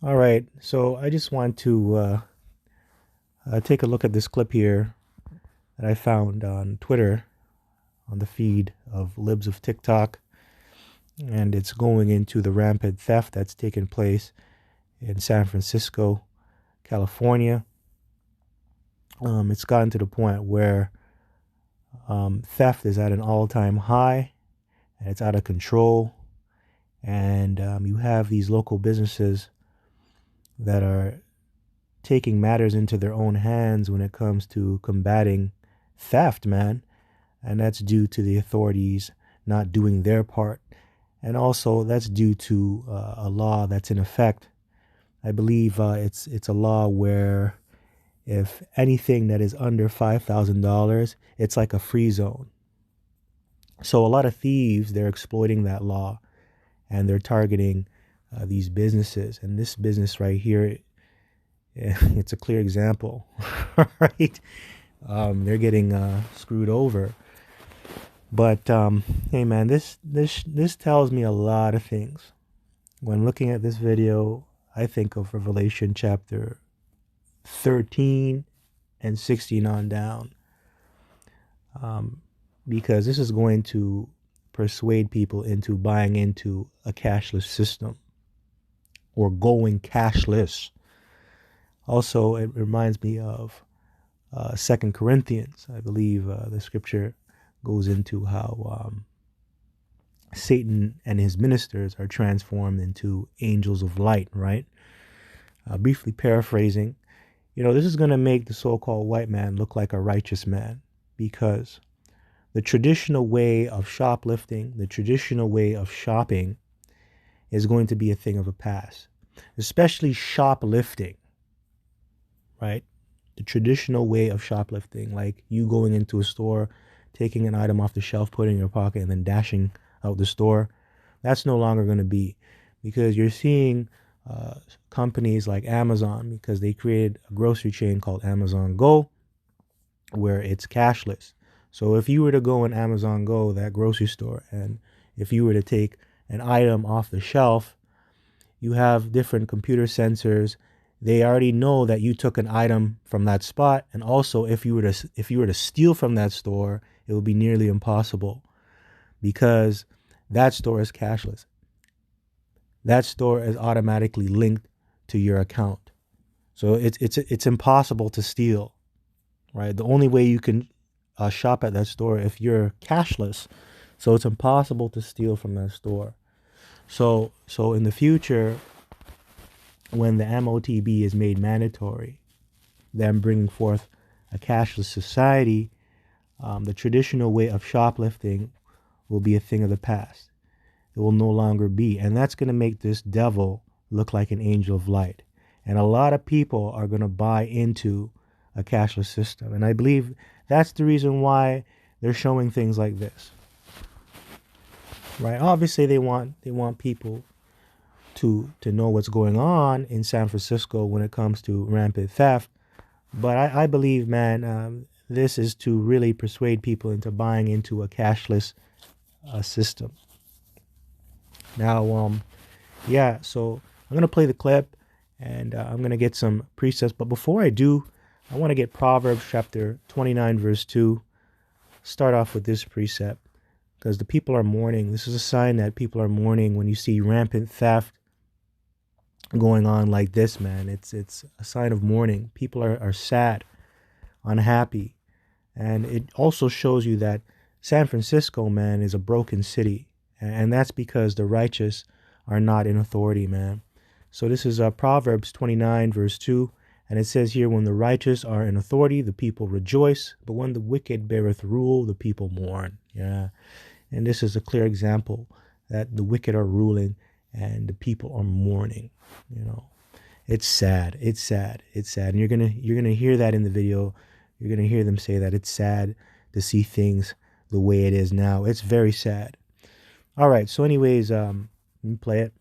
All right, so I just want to take a look at this clip here that I found on Twitter on the feed of Libs of TikTok, and it's going into the rampant theft that's taken place in San Francisco, California. It's gotten to the point where theft is at an all-time high, and it's out of control, and you have these local businesses that are taking matters into their own hands when it comes to combating theft, man. And that's due to the authorities not doing their part. And also, that's due to a law that's in effect. I believe it's a law where if anything that is under $5,000, it's like a free zone. So a lot of thieves, they're exploiting that law and they're targeting these businesses. And this business right here, it's a clear example, right? They're getting screwed over. But hey, man, this tells me a lot of things. When looking at this video, I think of Revelation chapter 13 and 16 on down, because this is going to persuade people into buying into a cashless system or going cashless. Also, it reminds me of 2 Corinthians. I believe the scripture goes into how Satan and his ministers are transformed into angels of light, right? Briefly paraphrasing, this is going to make the so-called white man look like a righteous man, because the traditional way of shoplifting, the traditional way of shopping is going to be a thing of the past, especially shoplifting, right? The traditional way of shoplifting, like you going into a store, taking an item off the shelf, putting it in your pocket, and then dashing out the store, that's no longer going to be, because you're seeing companies like Amazon, because they created a grocery chain called Amazon Go, where it's cashless. So if you were to go in Amazon Go, that grocery store, and if you were to take an item off the shelf, you have different computer sensors. They already know that you took an item from that spot, and also if you were to steal from that store, it would be nearly impossible, because that store is cashless. That store is automatically linked to your account, so it's impossible to steal, right? The only way you can shop at that store if you're cashless, so it's impossible to steal from that store. So in the future, when the MOTB is made mandatory, them bringing forth a cashless society, the traditional way of shoplifting will be a thing of the past. It will no longer be. And that's going to make this devil look like an angel of light. And a lot of people are going to buy into a cashless system. And I believe that's the reason why they're showing things like this. Right? Obviously, they want people to know what's going on in San Francisco when it comes to rampant theft. But I believe, man, this is to really persuade people into buying into a cashless system. Now, so I'm going to play the clip, and I'm going to get some precepts. But before I do, I want to get Proverbs chapter 29, verse 2. Start off with this precept, because the people are mourning. This is a sign that people are mourning when you see rampant theft going on like this, man. It's a sign of mourning. People are sad, unhappy. And it also shows you that San Francisco, man, is a broken city. And that's because the righteous are not in authority, man. So this is Proverbs 29, verse 2. And it says here, when the righteous are in authority, the people rejoice. But when the wicked beareth rule, the people mourn. Yeah. And this is a clear example that the wicked are ruling and the people are mourning. It's sad. It's sad. It's sad. And you're gonna hear that in the video. You're gonna hear them say that it's sad to see things the way it is now. It's very sad. All right. So anyways, let me play it.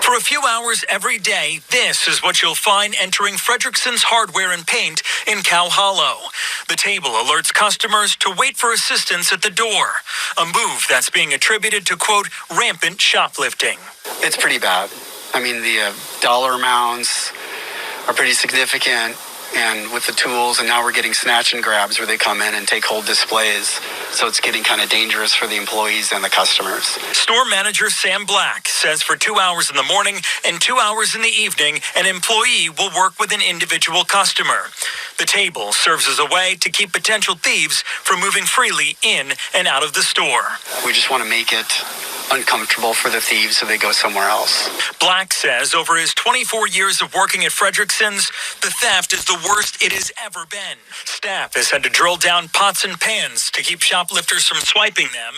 For a few hours every day, this is what you'll find entering Fredrickson's Hardware and Paint in Cow Hollow. The table alerts customers to wait for assistance at the door, a move that's being attributed to, quote, rampant shoplifting. It's pretty bad. I mean, the dollar amounts are pretty significant, and with the tools, and now we're getting snatch and grabs where they come in and take whole displays. So it's getting kind of dangerous for the employees and the customers. Store manager Sam Black says for 2 hours in the morning and 2 hours in the evening, an employee will work with an individual customer. The table serves as a way to keep potential thieves from moving freely in and out of the store. We just want to make it uncomfortable for the thieves so they go somewhere else. Black says over his 24 years of working at Frederickson's, the theft is the worst it has ever been. Staff has had to drill down pots and pans to keep shoplifters from swiping them.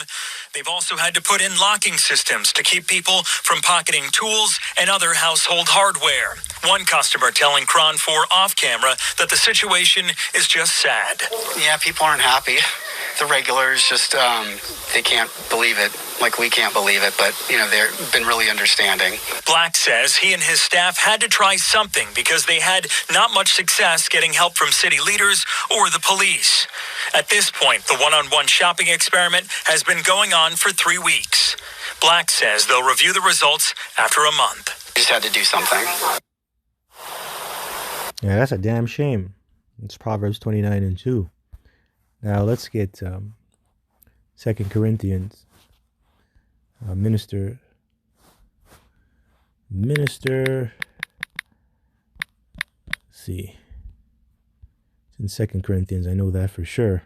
They've also had to put in locking systems to keep people from pocketing tools and other household hardware. One customer telling Cron 4 off camera that the situation is just sad. Yeah, people aren't happy. The regulars just, they can't believe it. Like we can't believe it, but, they've been really understanding. Black says he and his staff had to try something because they had not much success getting help from city leaders or the police. At this point, the one-on-one shopping experiment has been going on for 3 weeks. Black says they'll review the results after a month. We just had to do something. Yeah, that's a damn shame. It's Proverbs 29:2. Now let's get 2 Corinthians. Minister, let's see. It's in 2 Corinthians, I know that for sure.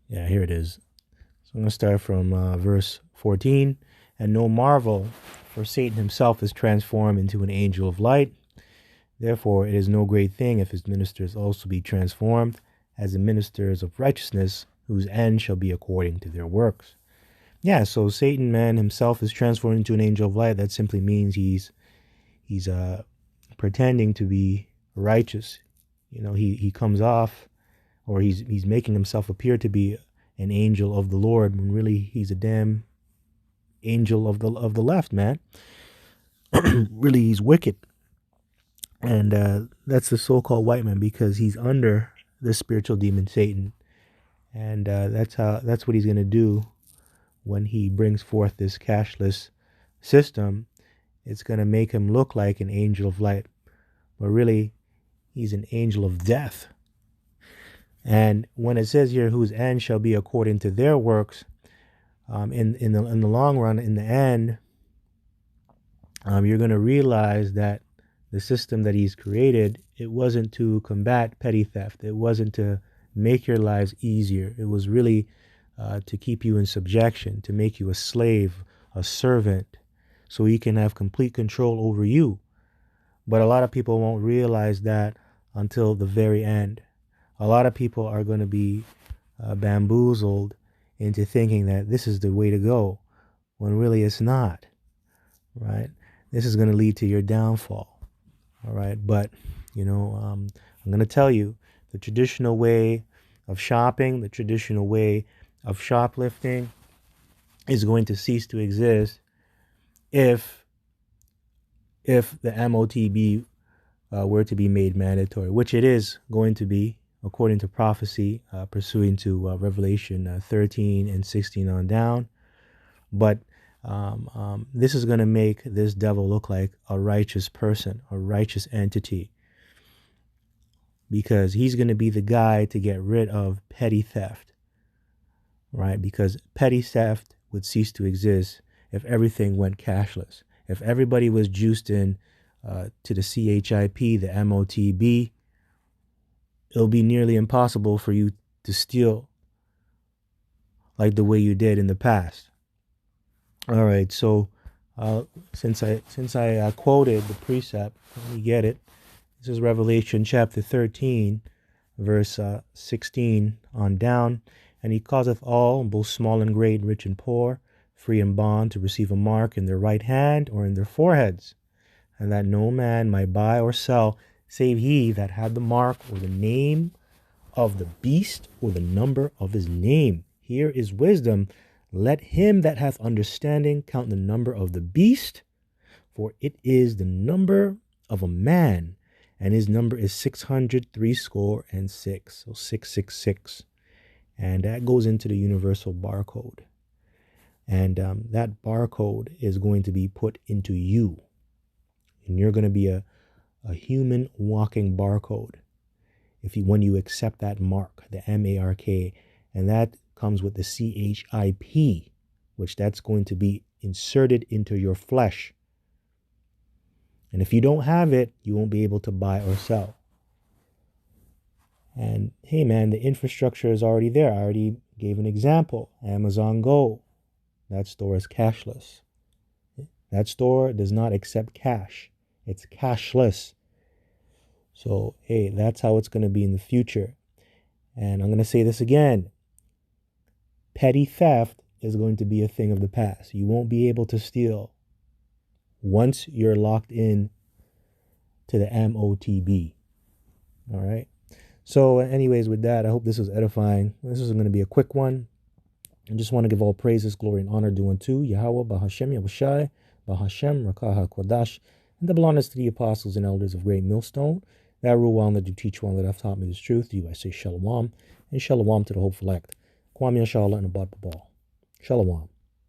Yeah, here it is. So I'm going to start from verse 14. And no marvel, for Satan himself is transformed into an angel of light. Therefore, it is no great thing if his ministers also be transformed as the ministers of righteousness, whose end shall be according to their works. Yeah, so Satan, man, himself is transformed into an angel of light. That simply means he's pretending to be righteous. He comes off, or he's making himself appear to be an angel of the Lord when really he's a damn angel of the left, man. Really, he's wicked. And that's the so-called white man, because he's under the spiritual demon Satan, and that's what he's going to do when he brings forth this cashless system. It's going to make him look like an angel of light, but really he's an angel of death. And when it says here, whose end shall be according to their works, in the long run, in the end, you're going to realize that the system that he's created, it wasn't to combat petty theft. It wasn't to make your lives easier. It was really to keep you in subjection, to make you a slave, a servant, so he can have complete control over you. But a lot of people won't realize that until the very end. A lot of people are going to be bamboozled into thinking that this is the way to go, when really it's not, right? This is going to lead to your downfall. All right, but I'm going to tell you, the traditional way of shopping, the traditional way of shoplifting is going to cease to exist if the MOTB were to be made mandatory, which it is going to be, according to prophecy, pursuant to Revelation 13 and 16 on down. But this is going to make this devil look like a righteous person, a righteous entity, because he's going to be the guy to get rid of petty theft, right? Because petty theft would cease to exist if everything went cashless. If everybody was juiced in to the CHIP, the MOTB, it'll be nearly impossible for you to steal like the way you did in the past. All right, so since I quoted the precept, let me get it. This is Revelation chapter 13, verse 16 on down. And he causeth all, both small and great, rich and poor, free and bond, to receive a mark in their right hand or in their foreheads, and that no man might buy or sell, save he that had the mark or the name of the beast or the number of his name. Here is wisdom. Let him that hath understanding count the number of the beast, for it is the number of a man, and his number is 666. So 666. And that goes into the universal barcode. And that barcode is going to be put into you. And you're going to be a human walking barcode when you accept that mark, the MARK. And that comes with the CHIP, which that's going to be inserted into your flesh. And if you don't have it, you won't be able to buy or sell. And hey man, the infrastructure is already there. I already gave an example. Amazon Go. That store is cashless. That store does not accept cash. It's cashless. So, hey, that's how it's going to be in the future. And I'm going to say this again. Petty theft is going to be a thing of the past. You won't be able to steal once you're locked in to the MOTB. All right. So anyways, with that, I hope this was edifying. This is going to be a quick one. I just want to give all praises, glory, and honor due unto Yahweh, Bahashem, Yahushai, Bahashem, Rakah HaKodash, and double honors to the apostles and elders of Great Millstone, that rule well and that do teach well and that have taught me this truth. To you I say Shalom, and Shalom to the hopeful elect. Kwame Yashala and Abad Babal. Shalom.